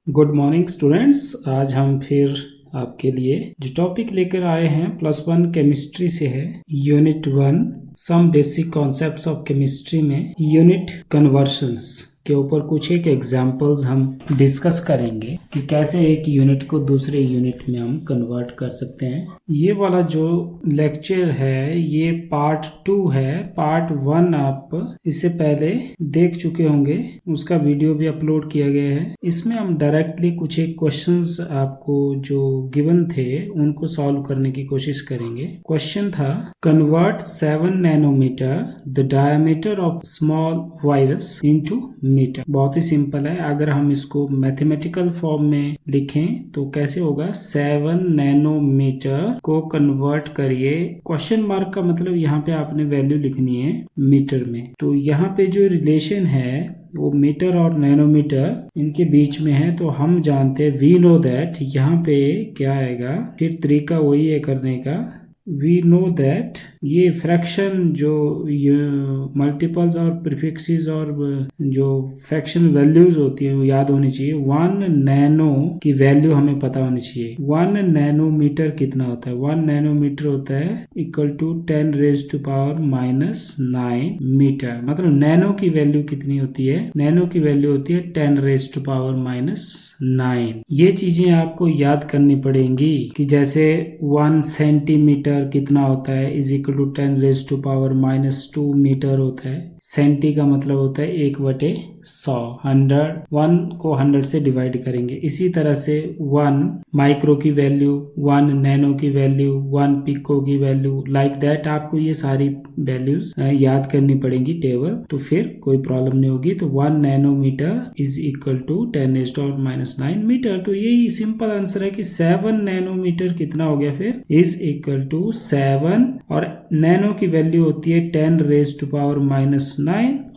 Good morning students. आज हम फिर आपके लिए जो टॉपिक लेकर आए हैं +1 केमिस्ट्री से है। Unit 1 some basic concepts of chemistry में यूनिट कन्वर्शंस के ऊपर कुछ एक एग्जांपल्स हम डिस्कस करेंगे कि कैसे एक यूनिट को दूसरे यूनिट में हम कन्वर्ट कर सकते हैं। ये वाला जो लेक्चर है ये पार्ट 2 है। पार्ट 1 आप इससे पहले देख चुके होंगे, उसका वीडियो भी अपलोड किया गया है। इसमें हम डायरेक्टली कुछ एक क्वेश्चंस आपको जो गिवन थे उनको सॉल्व करने की कोशिश करेंगे। क्वेश्चन था convert 7 nanometre the diameter of small virus into metre. बहुत ही सिंपल है। अगर हम इसको मैथमेटिकल फॉर्म में लिखें तो कैसे होगा, 7 नैनोमीटर को कन्वर्ट करिए। क्वेश्चन मार्क का मतलब यहाँ पे आपने वैल्यू लिखनी है मीटर में। तो यहाँ पे जो रिलेशन है वो मीटर और नैनोमीटर इनके बीच में है। तो हम जानते हैं, वी नो दैट, यहाँ पे क्या आएगा, फिर तरीका वही है करने का। वी नो दैट ये फ्रैक्शन जो मल्टीपल्स और प्रीफिक्सेस और जो फ्रैक्शन वैल्यूज होती है वो याद होनी चाहिए। 1 नैनो की वैल्यू हमें पता होनी चाहिए। 1 नैनोमीटर कितना होता है, 1 नैनोमीटर होता है इक्वल टू 10⁻⁻⁹ मीटर। मतलब नैनो की वैल्यू कितनी होती है, नैनो की वैल्यू होती है 10⁻⁹ ये चीजें आपको याद करनी पड़ेंगी कि जैसे 1 सेंटीमीटर कितना होता है इज इक्वल टू 10⁻⁻² मीटर होता है। सेंटी का मतलब होता है 1/100। 100 को 100 से डिवाइड करेंगे। इसी तरह से 1 माइक्रो की वैल्यू, 1 नैनो की वैल्यू, 1 पिको की वैल्यू, लाइक दैट आपको ये सारी वैल्यूज याद करनी पड़ेंगी टेबल, तो फिर कोई प्रॉब्लम नहीं होगी। तो 1 nanometre is equal to 10⁻⁹ metre. तो यही सिंपल आंसर है कि 7 नैनोमीटर कितना हो गया, फिर इज इक्वल टू 7 और नैनो की वैल्यू होती है 10⁻⁹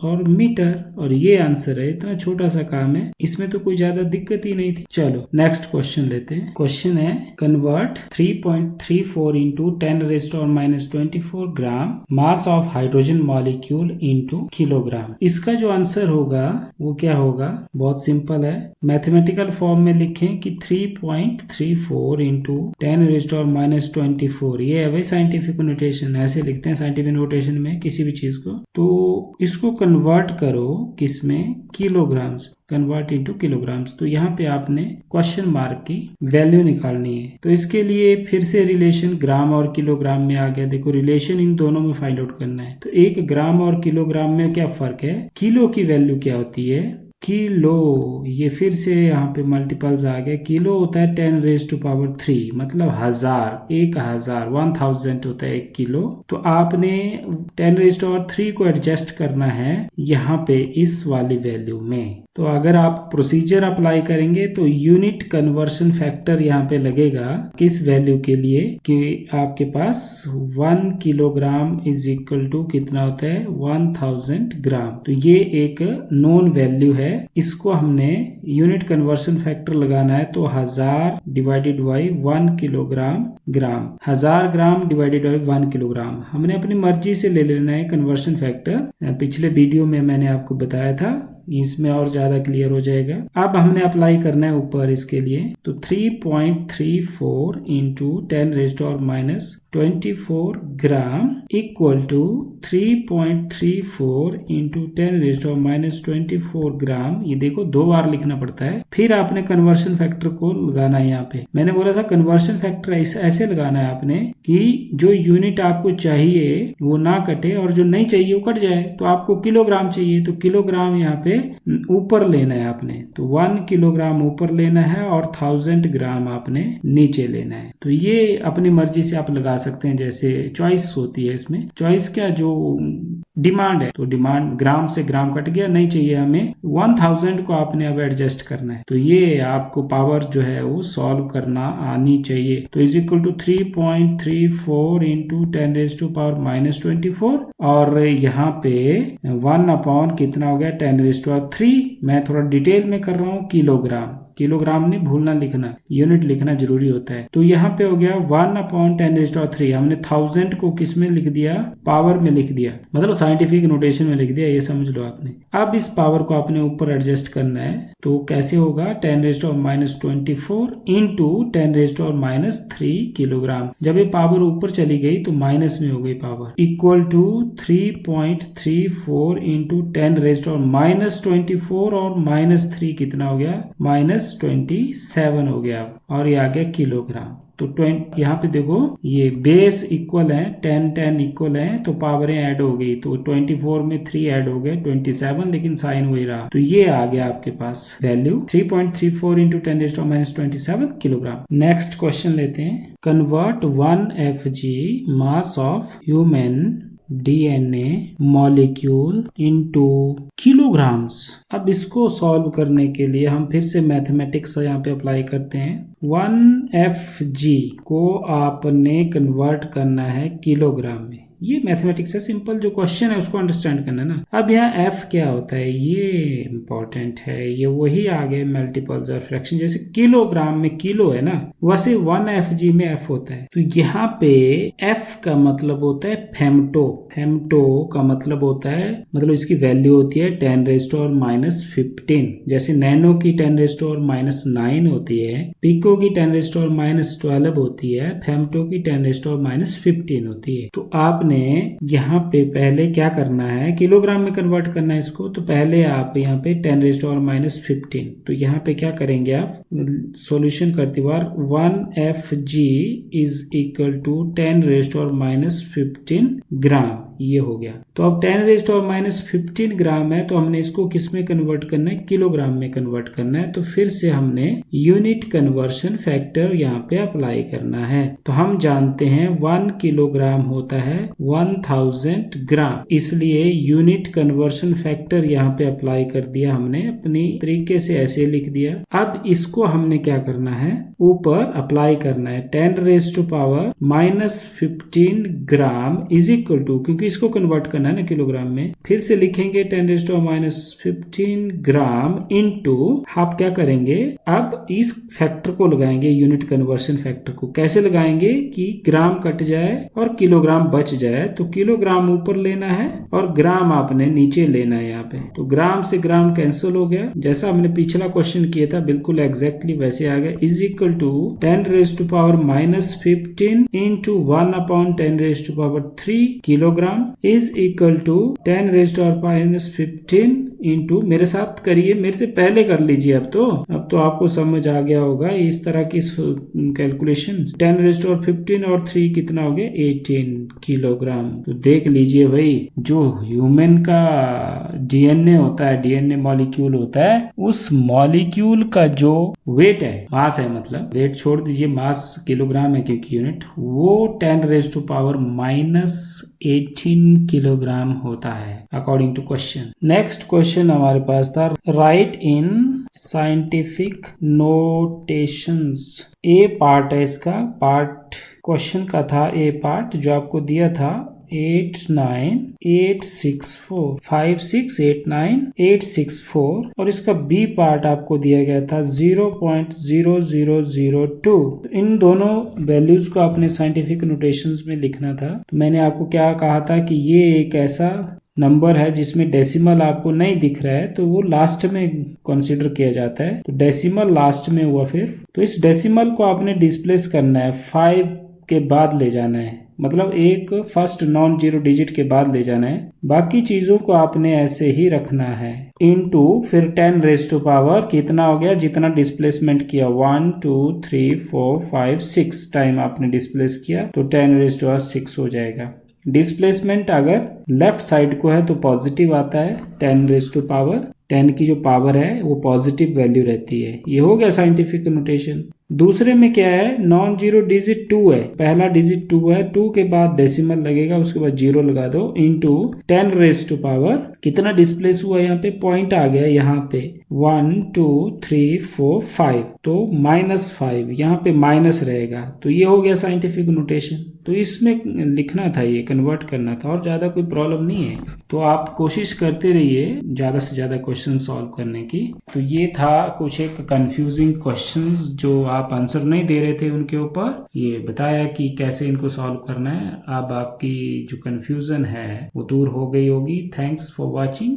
और मीटर, और ये आंसर है। इतना छोटा सा काम है, इसमें तो कोई ज्यादा दिक्कत ही नहीं थी। चलो नेक्स्ट क्वेश्चन लेते हैं। क्वेश्चन है convert 3.34 into 10⁻⁻24 gram mass of hydrogen molecule into kilogram. इसका जो आंसर होगा वो क्या होगा, बहुत सिंपल है। मैथमेटिकल फॉर्म में लिखें कि 3.34 इंटू 10⁻⁻24, ये है भाई साइंटिफिक नोटेशन, ऐसे लिखते हैं साइंटिफिक नोटेशन में किसी भी चीज को। तो इसको कन्वर्ट करो किसमें, किलोग्राम्स, कन्वर्ट इनटू किलोग्राम्स। तो यहाँ पे आपने क्वेश्चन मार्क की वैल्यू निकालनी है। तो इसके लिए फिर से रिलेशन ग्राम और किलोग्राम में आ गया। देखो रिलेशन इन दोनों में फाइंड आउट करना है। तो एक ग्राम और किलोग्राम में क्या फर्क है, किलो की वैल्यू क्या होती है, किलो, ये फिर से यहाँ पे मल्टीपल्स आ गए। किलो होता है 10⁻³ मतलब 1000, 1000 होता है 1 किलो। तो आपने 10⁻³ को एडजस्ट करना है यहाँ पे इस वाली वैल्यू में। तो अगर आप प्रोसीजर अप्लाई करेंगे तो यूनिट कन्वर्शन फैक्टर यहाँ पे लगेगा किस वैल्यू के लिए, कि आपके पास 1 किलोग्राम इज इक्वल टू कितना होता है, 1000 ग्राम। तो ये एक नोन वैल्यू है, इसको हमने यूनिट कन्वर्शन फैक्टर लगाना है। तो 1000 divided by 1 kilogram gram, 1000 gram divided by 1 kilogram. हमने अपनी मर्जी से ले लेना है कन्वर्शन फैक्टर। पिछले वीडियो में मैंने आपको बताया था, इसमें और ज्यादा क्लियर हो जाएगा। अब हमने अप्लाई करना है ऊपर इसके लिए। तो 3.34 into 10⁻⁻24 gram equal to 3.34 into 10⁻⁻24 gram. ये देखो 2 बार लिखना पड़ता है। फिर आपने कन्वर्शन फैक्टर को लगाना है यहाँ पे। मैंने बोला था कन्वर्शन फैक्टर ऐसे लगाना है आपने कि जो यूनिट आपको चाहिए वो ना कटे और जो नहीं चाहिए वो कट जाए। तो आपको किलोग्राम चाहिए तो किलोग्राम यहाँ पे ऊपर लेना है आपने। तो 1 किलोग्राम ऊपर लेना है और 1000 ग्राम आपने नीचे लेना है। तो ये अपनी मर्जी से आप लगा सकते हैं, जैसे चॉइस होती है इसमें। चॉइस क्या, जो डिमांड है, तो डिमांड ग्राम से ग्राम कट गया, नहीं चाहिए हमें, 1000 को आपने अब एडजस्ट करना है। तो ये आपको पावर जो है वो सॉल्व करना आनी चाहिए। तो इज इक्वल टू 3.34 इंटू 10⁻⁻24 और यहाँ पे 1 अपॉन कितना हो गया 10⁻³ मैं थोड़ा डिटेल में कर रहा हूँ, किलोग्राम। किलोग्राम नहीं भूलना लिखना, यूनिट लिखना जरूरी होता है। तो यहाँ पे हो गया 1/10⁻³ हमने 1000 को किस में लिख दिया, पावर में लिख दिया, मतलब साइंटिफिक नोटेशन में लिख दिया, ये समझ लो आपने। अब इस पावर को आपने ऊपर एडजस्ट करना है, तो कैसे होगा 10⁻24 इंटू 10⁻³ किलोग्राम। जब ये पावर ऊपर चली गई तो माइनस में हो गई पावर, इक्वल टू 3.34 इंटू 10⁻24 और -3 कितना हो गया, -27 हो गया, और ये आ गया किलोग्राम। तो यहाँ पे देखो ये बेस इक्वल है, 10 इक्वल है, तो पावरें ऐड हो गई, तो 24 में 3 ऐड हो गए 27, लेकिन साइन वही रहा। तो ये आ गया आपके पास value 3.34 into 10⁻27 kilogram. Next question लेते हैं, convert 1 FG mass of human DNA molecule into kilograms. अब इसको सॉल्व करने के लिए हम फिर से मैथमेटिक्स यहाँ पे अप्लाई करते हैं। 1 FG को आपने कन्वर्ट करना है किलोग्राम में। ये मैथमेटिक्स है, सिंपल जो क्वेश्चन है उसको अंडरस्टैंड करना है ना। अब यहाँ F क्या होता है ये इंपॉर्टेंट है, ये वही आ गए मल्टीपल्स और फ्रैक्शन, जैसे किलोग्राम में किलो है ना, वैसे 1 FG में F होता है। तो यहाँ पे F का मतलब होता है फेम्टो, फेम्टो का मतलब होता है, मतलब इसकी वैल्यू होती है 10⁻⁻15। जैसे नैनो की 10⁻⁻9 होती है, पिको की 10⁻⁻12 होती है, फेम्टो की 10⁻⁻15 होती है। तो आपने यहाँ पे पहले क्या करना है, किलोग्राम में कन्वर्ट करना है इसको, तो पहले आप यहाँ पे 10⁻⁻15, तो यहाँ पे क्या करेंगे आप सॉल्यूशन करते बार 1 FG इज इक्वल टू 10⁻⁻15 ग्राम, ये हो गया। तो अब 10⁻⁻15 ग्राम है, तो हमने इसको किस में कन्वर्ट करना है, किलोग्राम में कन्वर्ट करना है। तो फिर से हमने यूनिट कन्वर्शन फैक्टर यहाँ पे अप्लाई करना है। तो हम जानते हैं 1 किलोग्राम होता है 1000 ग्राम, इसलिए यूनिट कन्वर्शन फैक्टर यहाँ पे अप्लाई कर दिया हमने, अपनी तरीके से ऐसे लिख दिया। अब इसको हमने क्या करना है, ऊपर अप्लाई करना है 10⁻⁻15 ग्राम इज इक्वल टू, क्योंकि इसको कन्वर्ट करना है ना किलोग्राम में, फिर से लिखेंगे 10⁻⁻15 ग्राम इनटू, आप क्या करेंगे अब इस फैक्टर को लगाएंगे, यूनिट कन्वर्शन फैक्टर को कैसे लगाएंगे कि ग्राम कट जाए और किलोग्राम बच जाए। तो किलोग्राम ऊपर लेना है और ग्राम आपने नीचे लेना है यहाँ पे, तो ग्राम से ग्राम कैंसिल हो गया, जैसा हमने पिछला क्वेश्चन किया था बिल्कुल एग्जैक्टली वैसे आ गया, is equal to 10⁻⁻15 into 1/10⁻³ kilogram is equal to 10⁻⁻15 into, मेरे साथ करिए, मेरे से पहले कर लीजिए, अब तो आपको समझ आ गया होगा इस तरह की कैलकुलेशन। 10⁻15 और 3 कितना हो गया 18 किलोग्राम। तो देख लीजिए भाई, जो ह्यूमन का DNA होता है, DNA मॉलिक्यूल होता है, उस मॉलिक्यूल का जो वेट है, मास है, मतलब वेट छोड़ दीजिए, मास किलोग्राम है क्योंकि यूनिट, वो 10⁻⁻18 किलोग्राम होता है according to question. Next question हमारे पास था, write in scientific notations. A part है इसका, पार्ट क्वेश्चन का था ए पार्ट, जो आपको दिया था 898645689 और इसका बी पार्ट आपको दिया गया था 0.0002। इन दोनों वैल्यूज को आपने साइंटिफिक नोटेशंस में लिखना था। तो मैंने आपको क्या कहा था कि ये एक ऐसा नंबर है जिसमें डेसिमल आपको नहीं दिख रहा है, तो वो लास्ट में कंसीडर किया जाता है। तो डेसिमल लास्ट में हुआ, फिर तो इस डेसिमल को आपने डिस्प्लेस करना है, 5 के बाद ले जाना है, मतलब एक फर्स्ट नॉन जीरो डिजिट के बाद ले जाना है। बाकी चीजों को आपने ऐसे ही रखना है, इनटू फिर 10⁻⁻ कितना हो गया, जितना डिस्प्लेसमेंट किया 1 2 3 4 5 6 टाइम आपने डिस्प्लेस किया, तो 10⁻6 हो जाएगा। डिस्प्लेसमेंट अगर लेफ्ट साइड को है तो पॉजिटिव आता है, 10 की जो पावर है वो पॉजिटिव वैल्यू रहती है। ये हो गया साइंटिफिक नोटेशन। दूसरे में क्या है, नॉन जीरो डिजिट 2 है, पहला डिजिट 2 है, 2 के बाद डेसिमल लगेगा, उसके बाद जीरो लगा दो, इनटू 10⁻⁻ कितना डिस्प्लेस हुआ, यहाँ पे पॉइंट आ गया, यहाँ पे 1 2 3 4 5, तो -5 यहाँ पे माइनस रहेगा। तो ये हो गया साइंटिफिक नोटेशन। तो इसमें लिखना था, ये कन्वर्ट करना था और ज़्यादा कोई प्रॉब्लम नहीं है। तो आप कोशिश करते रहिए ज़्यादा से ज़्यादा क्वेश्चन सॉल्व करने की। तो ये था कुछ एक कंफ्यूजिंग क्वेश्चंस जो आप आंसर नहीं दे रहे थे उनके ऊपर, ये बताया कि कैसे इनको सॉल्व करना है। अब आपकी जो कंफ्यूजन है वो दूर हो गई होगी। Thanks for watching.